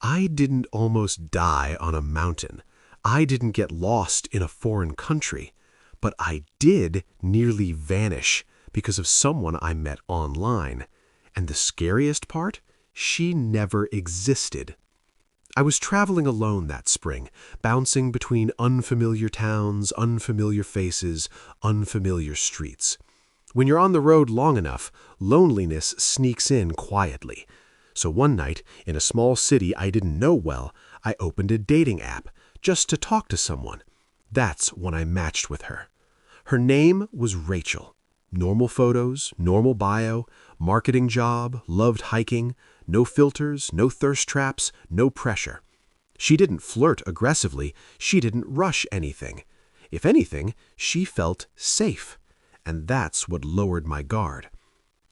I didn't almost die on a mountain. I didn't get lost in a foreign country. But I did nearly vanish because of someone I met online. And the scariest part? She never existed. I was traveling alone that spring, bouncing between unfamiliar towns, unfamiliar faces, unfamiliar streets. When you're on the road long enough, loneliness sneaks in quietly. So one night, in a small city I didn't know well, I opened a dating app just to talk to someone. That's when I matched with her. Her name was Rachel. Normal photos, normal bio, marketing job, loved hiking, no filters, no thirst traps, no pressure. She didn't flirt aggressively, she didn't rush anything. If anything, she felt safe. And that's what lowered my guard.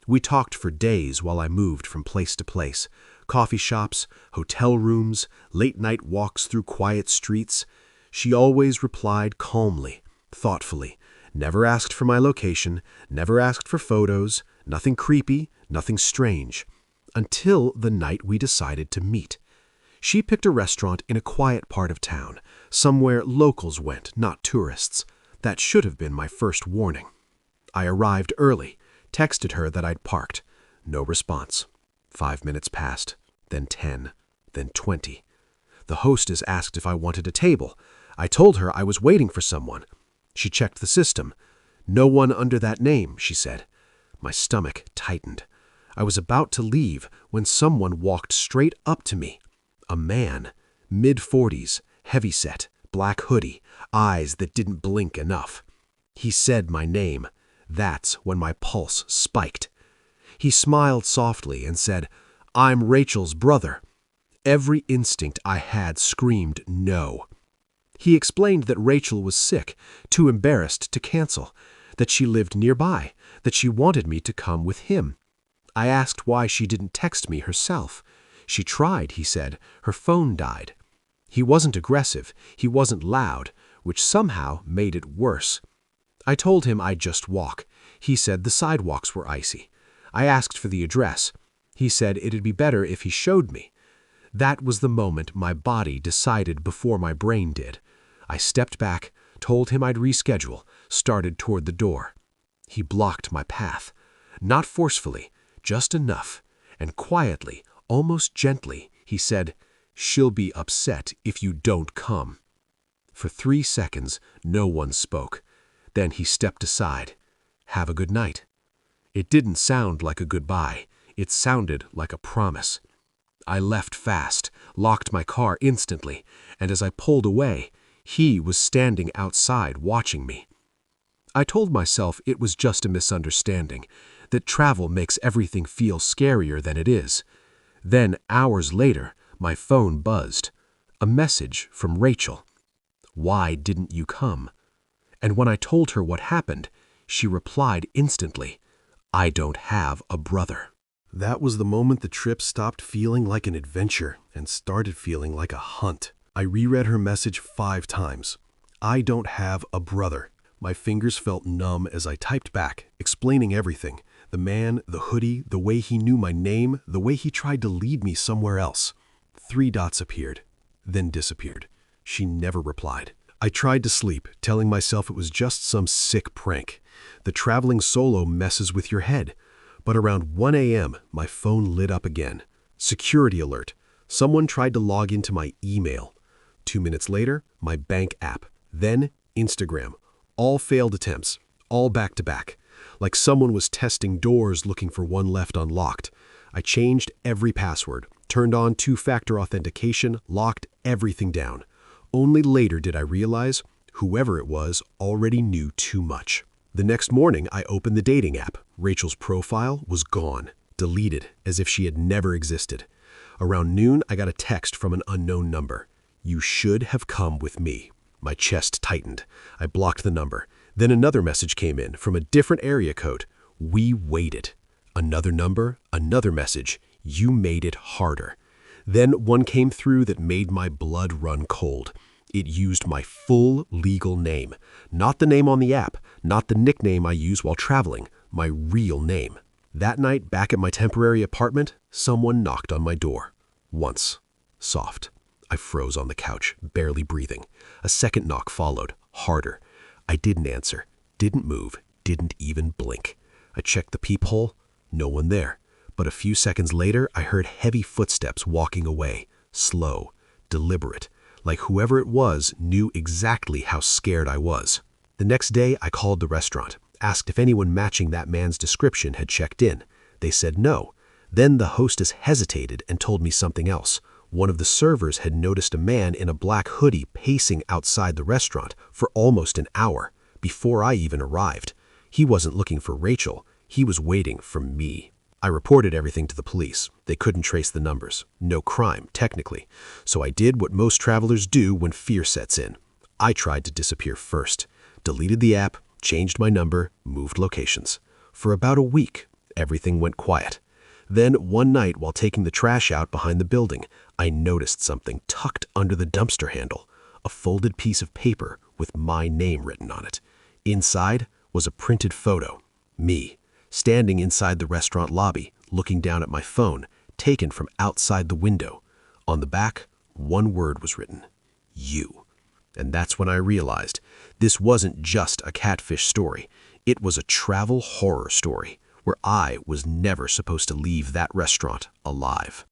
We talked for days while I moved from place to place. Coffee shops, hotel rooms, late-night walks through quiet streets. She always replied calmly, thoughtfully, never asked for my location, never asked for photos, nothing creepy, nothing strange. Until the night we decided to meet. She picked a restaurant in a quiet part of town, somewhere locals went, not tourists. That should have been my first warning. I arrived early, texted her that I'd parked. No response. 5 minutes passed, then 10, then 20. The hostess asked if I wanted a table. I told her I was waiting for someone. She checked the system. No one under that name, she said. My stomach tightened. I was about to leave when someone walked straight up to me. A man, mid-40s, heavyset, black hoodie, eyes that didn't blink enough. He said my name. That's when my pulse spiked. He smiled softly and said, "I'm Rachel's brother." Every instinct I had screamed no. He explained that Rachel was sick, too embarrassed to cancel, that she lived nearby, that she wanted me to come with him. I asked why she didn't text me herself. She tried, he said. Her phone died. He wasn't aggressive. He wasn't loud, which somehow made it worse. I told him I'd just walk. He said the sidewalks were icy. I asked for the address. He said it'd be better if he showed me. That was the moment my body decided before my brain did. I stepped back, told him I'd reschedule, started toward the door. He blocked my path. Not forcefully, just enough. And quietly, almost gently, he said, "She'll be upset if you don't come." For 3 seconds, no one spoke. Then he stepped aside. "Have a good night." It didn't sound like a goodbye. It sounded like a promise. I left fast, locked my car instantly, and as I pulled away, he was standing outside watching me. I told myself it was just a misunderstanding, that travel makes everything feel scarier than it is. Then, hours later, my phone buzzed. A message from Rachel. "Why didn't you come?" And when I told her what happened, she replied instantly, "I don't have a brother." That was the moment the trip stopped feeling like an adventure and started feeling like a hunt. I reread her message 5 times. "I don't have a brother." My fingers felt numb as I typed back, explaining everything. The man, the hoodie, the way he knew my name, the way he tried to lead me somewhere else. 3 dots appeared, then disappeared. She never replied. I tried to sleep, telling myself it was just some sick prank. The traveling solo messes with your head. But around 1 a.m., my phone lit up again. Security alert. Someone tried to log into my email. 2 minutes later, my bank app. Then Instagram. All failed attempts, all back to back. Like someone was testing doors looking for one left unlocked. I changed every password, turned on 2-factor authentication, locked everything down. Only later did I realize whoever it was already knew too much. The next morning, I opened the dating app. Rachel's profile was gone, deleted, as if she had never existed. Around noon, I got a text from an unknown number. "You should have come with me." My chest tightened. I blocked the number. Then another message came in from a different area code. "We waited." Another number, another message. "You made it harder." Then one came through that made my blood run cold. It used my full legal name. Not the name on the app, not the nickname I use while traveling, my real name. That night, back at my temporary apartment, someone knocked on my door. Once. Soft. I froze on the couch, barely breathing. A second knock followed, harder. I didn't answer, didn't move, didn't even blink. I checked the peephole, no one there. But a few seconds later, I heard heavy footsteps walking away, slow, deliberate, like whoever it was knew exactly how scared I was. The next day, I called the restaurant, asked if anyone matching that man's description had checked in. They said no. Then the hostess hesitated and told me something else. One of the servers had noticed a man in a black hoodie pacing outside the restaurant for almost an hour, before I even arrived. He wasn't looking for Rachel, he was waiting for me. I reported everything to the police. They couldn't trace the numbers. No crime, technically. So I did what most travelers do when fear sets in. I tried to disappear first. Deleted the app, changed my number, moved locations. For about a week, everything went quiet. Then, one night while taking the trash out behind the building, I noticed something tucked under the dumpster handle. A folded piece of paper with my name written on it. Inside was a printed photo. Me, standing inside the restaurant lobby, looking down at my phone, taken from outside the window. On the back, one word was written. You. And that's when I realized this wasn't just a catfish story. It was a travel horror story where I was never supposed to leave that restaurant alive.